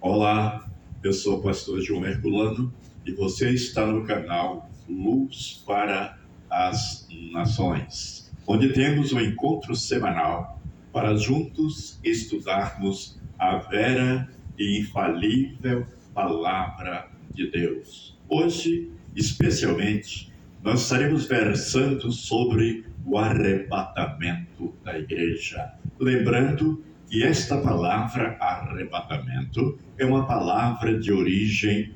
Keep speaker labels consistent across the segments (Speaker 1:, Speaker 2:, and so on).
Speaker 1: Olá, eu sou o pastor João Herculano e você está no canal Luz para as Nações, onde temos um encontro semanal para juntos estudarmos a vera e infalível Palavra de Deus. Hoje, especialmente, nós estaremos versando sobre o arrebatamento da igreja. Lembrando que esta palavra arrebatamento é uma palavra de origem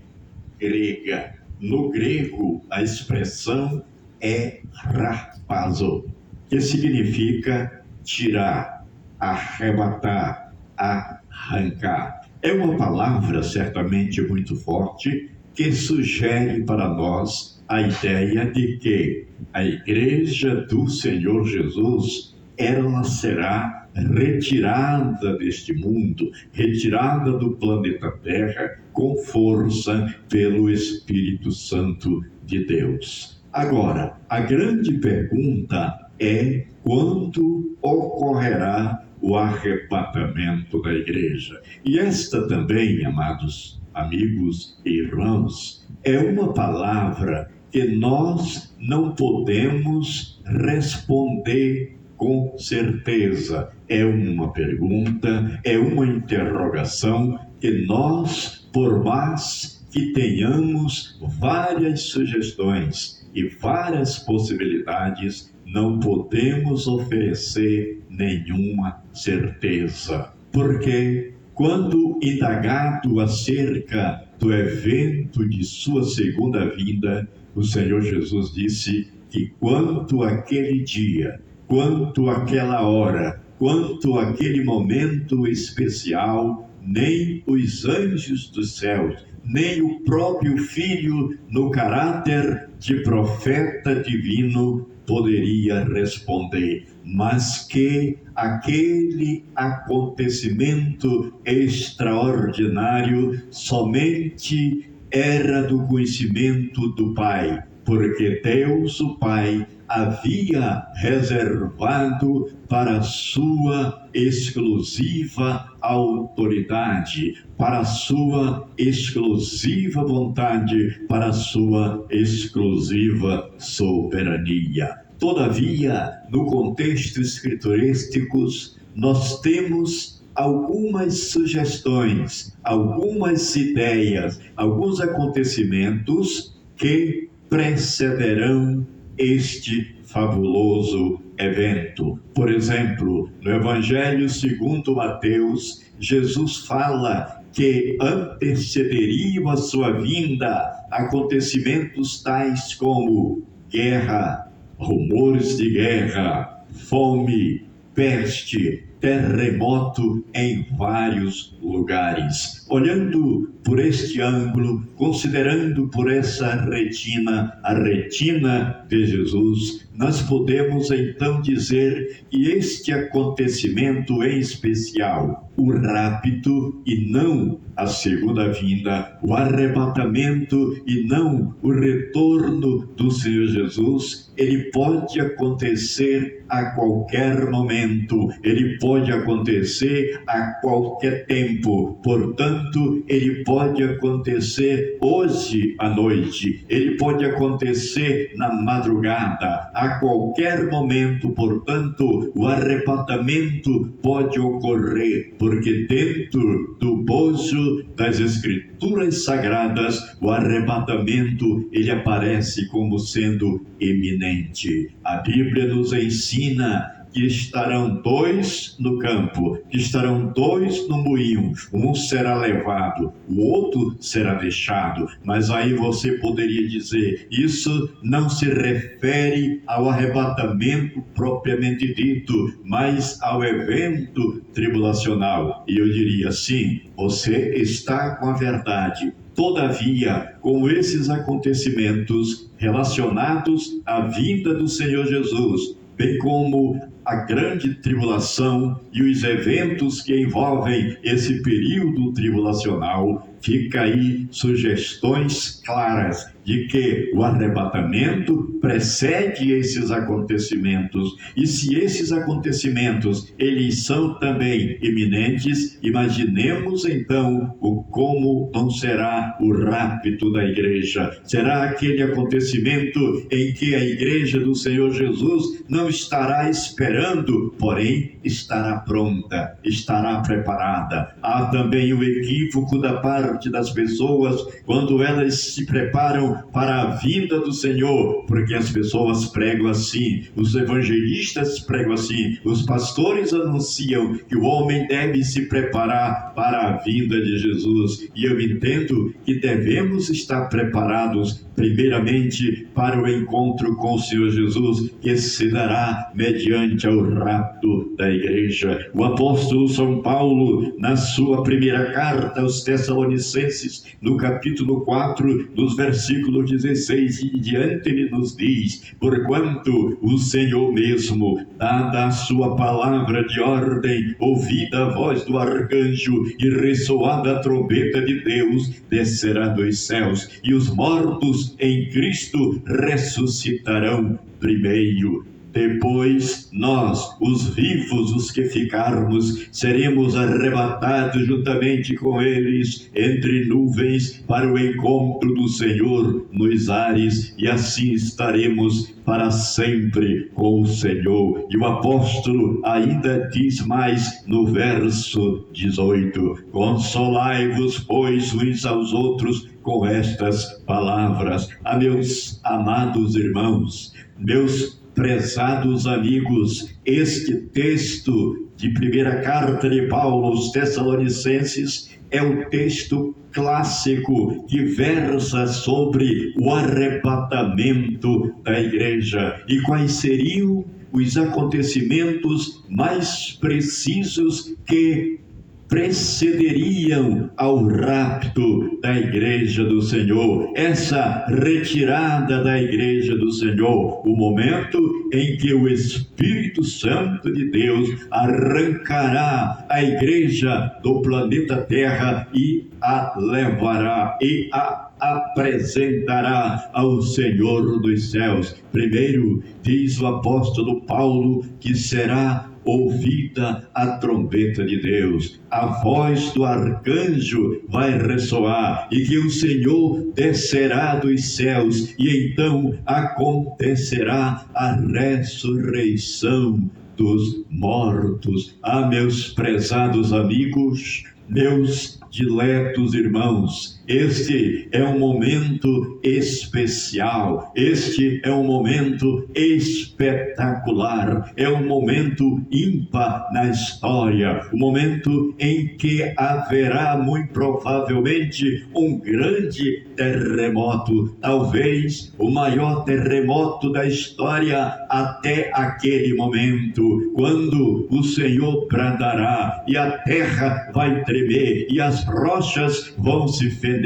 Speaker 1: grega. No grego, a expressão é harpazo, que significa tirar, arrebatar, arrancar. É uma palavra certamente muito forte que sugere para nós a ideia de que a igreja do Senhor Jesus, ela será retirada deste mundo, retirada do planeta Terra com força pelo Espírito Santo de Deus. Agora, a grande pergunta é quando ocorrerá o arrebatamento da igreja? E esta também, amados amigos e irmãos, é uma palavra que nós não podemos responder com certeza. É uma pergunta, é uma interrogação que nós, por mais que tenhamos várias sugestões e várias possibilidades, não podemos oferecer nenhuma certeza. Porque quando indagado acerca do evento de sua segunda vinda, o Senhor Jesus disse que quanto àquele dia, quanto àquela hora, quanto àquele momento especial, nem os anjos dos céus, nem o próprio Filho, no caráter de profeta divino, poderia responder, mas que aquele acontecimento extraordinário somente era do conhecimento do Pai, porque Deus, o Pai, havia reservado para a sua exclusiva autoridade, para a sua exclusiva vontade, para a sua exclusiva soberania. Todavia, no contexto escriturístico, nós temos algumas sugestões, algumas ideias, alguns acontecimentos que precederão este fabuloso evento. Por exemplo, no Evangelho segundo Mateus, Jesus fala que antecederiam a sua vinda acontecimentos tais como guerra, rumores de guerra, fome, peste, terremoto em vários lugares. Olhando por este ângulo, considerando por essa retina, a retina de Jesus, nós podemos então dizer que este acontecimento em especial, o rapto e não a segunda vinda, o arrebatamento e não o retorno do Senhor Jesus, ele pode acontecer a qualquer momento, ele pode acontecer a qualquer tempo, portanto, ele pode acontecer hoje à noite, ele pode acontecer na madrugada, a qualquer momento, portanto, o arrebatamento pode ocorrer, porque dentro do bojo das Escrituras Sagradas, o arrebatamento, ele aparece como sendo iminente. A Bíblia nos ensina que estarão dois no campo, que estarão dois no moinho, um será levado, o outro será deixado. Mas aí você poderia dizer, isso não se refere ao arrebatamento propriamente dito, mas ao evento tribulacional. E eu diria, sim, você está com a verdade. Todavia, com esses acontecimentos relacionados à vinda do Senhor Jesus, bem como a grande tribulação e os eventos que envolvem esse período tribulacional, fica aí sugestões claras de que o arrebatamento precede esses acontecimentos. E se esses acontecimentos, eles são também iminentes, imaginemos então como não será o rapto da igreja. Será aquele acontecimento em que a igreja do Senhor Jesus não estará esperando, porém estará pronta, estará preparada. Há também o equívoco da parte das pessoas quando elas se preparam para a vinda do Senhor, porque as pessoas pregam assim, os evangelistas pregam assim, os pastores anunciam que o homem deve se preparar para a vinda de Jesus. E eu entendo que devemos estar preparados primeiramente para o encontro com o Senhor Jesus, que se dará mediante o rapto da igreja. O apóstolo São Paulo, na sua primeira carta aos Tessalonicenses, no capítulo 4, nos versículos 16 e diante, ele nos diz: porquanto o Senhor mesmo, dada a sua palavra de ordem, ouvida a voz do arcanjo e ressoada a trombeta de Deus, descerá dos céus, e os mortos em Cristo ressuscitarão primeiro. Depois, nós, os vivos, os que ficarmos, seremos arrebatados juntamente com eles entre nuvens para o encontro do Senhor nos ares, e assim estaremos para sempre com o Senhor. E o apóstolo ainda diz mais no verso 18: consolai-vos, pois, uns aos outros com estas palavras. Meus amados irmãos, meus prezados amigos, este texto de primeira carta de Paulo aos Tessalonicenses é o texto clássico que versa sobre o arrebatamento da igreja. E quais seriam os acontecimentos mais precisos que precederiam ao rapto da igreja do Senhor, essa retirada da igreja do Senhor, o momento em que o Espírito Santo de Deus arrancará a igreja do planeta Terra e a levará e a apresentará ao Senhor dos céus. Primeiro, diz o apóstolo Paulo que será ouvida a trombeta de Deus, a voz do arcanjo vai ressoar, e que o Senhor descerá dos céus, e então acontecerá a ressurreição dos mortos. Meus prezados amigos, meus diletos irmãos, este é um momento especial, este é um momento espetacular, é um momento ímpar na história, um momento em que haverá muito provavelmente um grande terremoto, talvez o maior terremoto da história até aquele momento, quando o Senhor bradará e a terra vai tremer e as rochas vão se fender,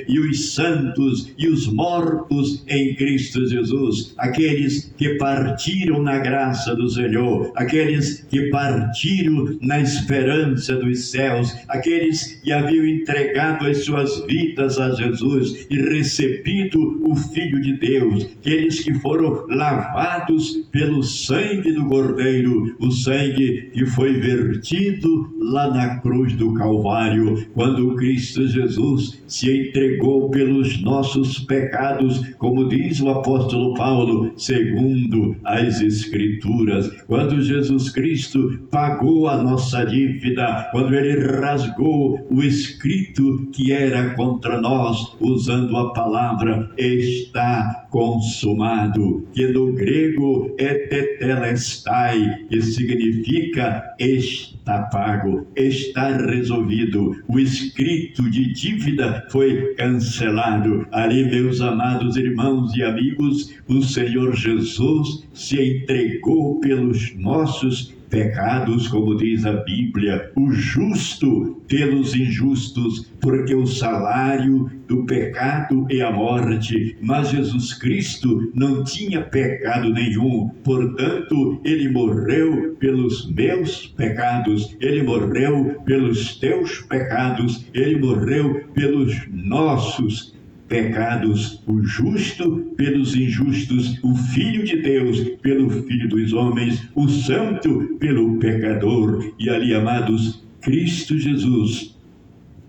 Speaker 1: e os santos e os mortos em Cristo Jesus, aqueles que partiram na graça do Senhor, aqueles que partiram na esperança dos céus, aqueles que haviam entregado as suas vidas a Jesus e recebido o Filho de Deus, aqueles que foram lavados pelo sangue do Cordeiro, o sangue que foi vertido lá na cruz do Calvário, quando Cristo Jesus se entregou pelos nossos pecados, como diz o apóstolo Paulo, segundo as Escrituras, quando Jesus Cristo pagou a nossa dívida, quando ele rasgou o escrito que era contra nós, usando a palavra está consumado, que no grego é tetelestai, que significa está pago, está resolvido, o escrito de dívida foi cancelado. Ali, meus amados irmãos e amigos, o Senhor Jesus se entregou pelos nossos pecados, como diz a Bíblia, o justo pelos injustos, porque o salário do pecado é a morte, mas Jesus Cristo não tinha pecado nenhum, portanto, ele morreu pelos meus pecados, ele morreu pelos teus pecados, ele morreu pelos nossos pecados, o justo pelos injustos, o Filho de Deus pelo Filho dos homens, o santo pelo pecador. E ali, amados, Cristo Jesus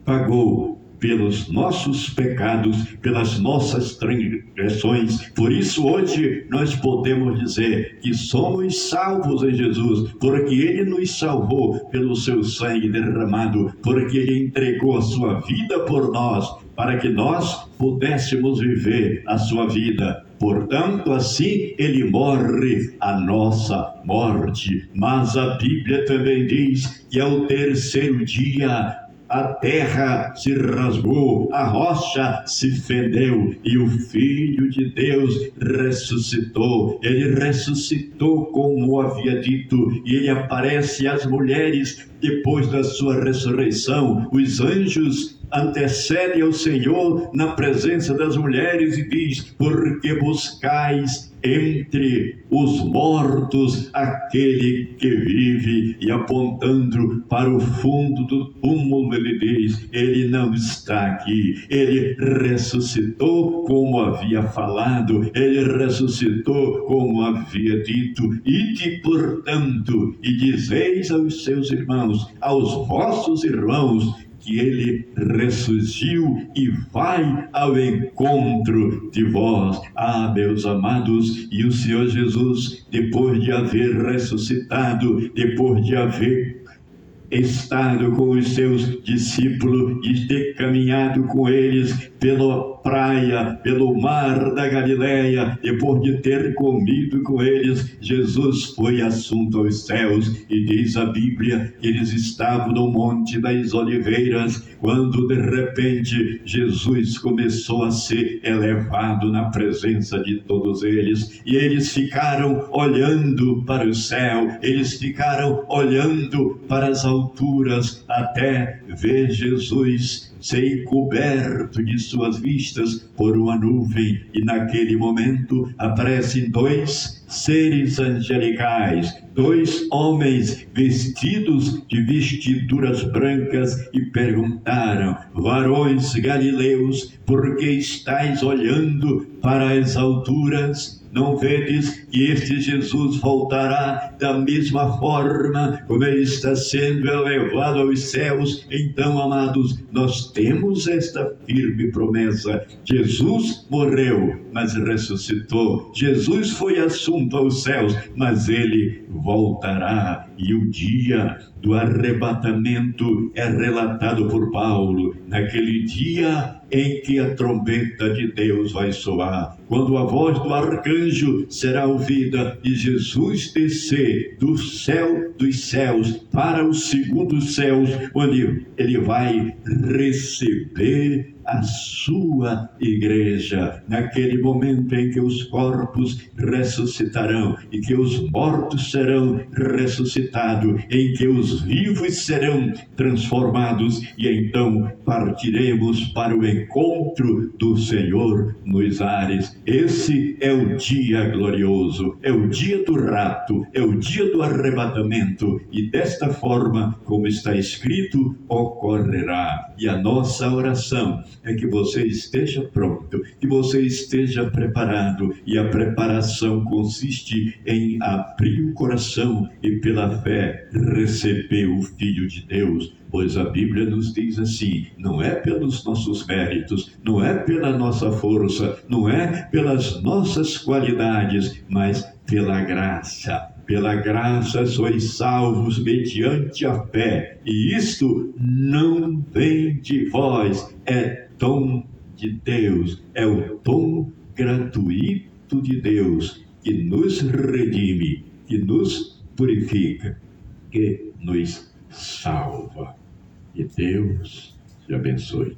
Speaker 1: pagou pelos nossos pecados, pelas nossas transgressões. Por isso, hoje, nós podemos dizer que somos salvos em Jesus, porque Ele nos salvou pelo seu sangue derramado, porque Ele entregou a sua vida por nós, para que nós pudéssemos viver a sua vida. Portanto, assim Ele morre a nossa morte. Mas a Bíblia também diz que ao terceiro dia a terra se rasgou, a rocha se fendeu e o Filho de Deus ressuscitou. Ele ressuscitou como havia dito, e ele aparece às mulheres depois da sua ressurreição. Os anjos antecedem ao Senhor na presença das mulheres e diz: porque buscais entre os mortos aquele que vive, e apontando para o fundo do túmulo, ele diz: ele não está aqui, ele ressuscitou como havia falado, ele ressuscitou como havia dito. Ide, portanto, e dizeis aos seus irmãos, aos vossos irmãos, que ele ressurgiu e vai ao encontro de vós. Ah, meus amados, e o Senhor Jesus, depois de haver ressuscitado, depois de haver estado com os seus discípulos e ter caminhado com eles pela praia, pelo mar da Galileia, depois de ter comido com eles, Jesus foi assunto aos céus, e diz a Bíblia que eles estavam no Monte das Oliveiras, quando de repente Jesus começou a ser elevado na presença de todos eles, e eles ficaram olhando para o céu, eles ficaram olhando para as alturas, até ver Jesus ser coberto de suas vistas por uma nuvem, e naquele momento aparecem dois seres angelicais, dois homens vestidos de vestiduras brancas, e perguntaram: varões galileus, por que estáis olhando para as alturas? Não vedes que este Jesus voltará da mesma forma como ele está sendo elevado aos céus? Então, amados, nós temos esta firme promessa. Jesus morreu, mas ressuscitou. Jesus foi assunto aos céus, mas ele voltará. E o dia do arrebatamento é relatado por Paulo, naquele dia em que a trombeta de Deus vai soar, quando a voz do arcanjo será ouvida e Jesus descer do céu dos céus para os segundos céus, onde ele vai receber a sua igreja. Naquele momento em que os corpos ressuscitarão e que os mortos serão ressuscitados, em que os vivos serão transformados, e então partiremos para o encontro do Senhor nos ares. Esse é o dia glorioso, é o dia do rapto, é o dia do arrebatamento, e desta forma, como está escrito, ocorrerá. E a nossa oração é que você esteja pronto, que você esteja preparado, e a preparação consiste em abrir o coração e pela fé receber o Filho de Deus, pois a Bíblia nos diz assim: não é pelos nossos méritos, não é pela nossa força, não é pelas nossas qualidades, mas pela graça. Pela graça sois salvos mediante a fé, e isto não vem de vós, é dom de Deus, é o dom gratuito de Deus, que nos redime, que nos purifica, que nos salva. E Deus te abençoe.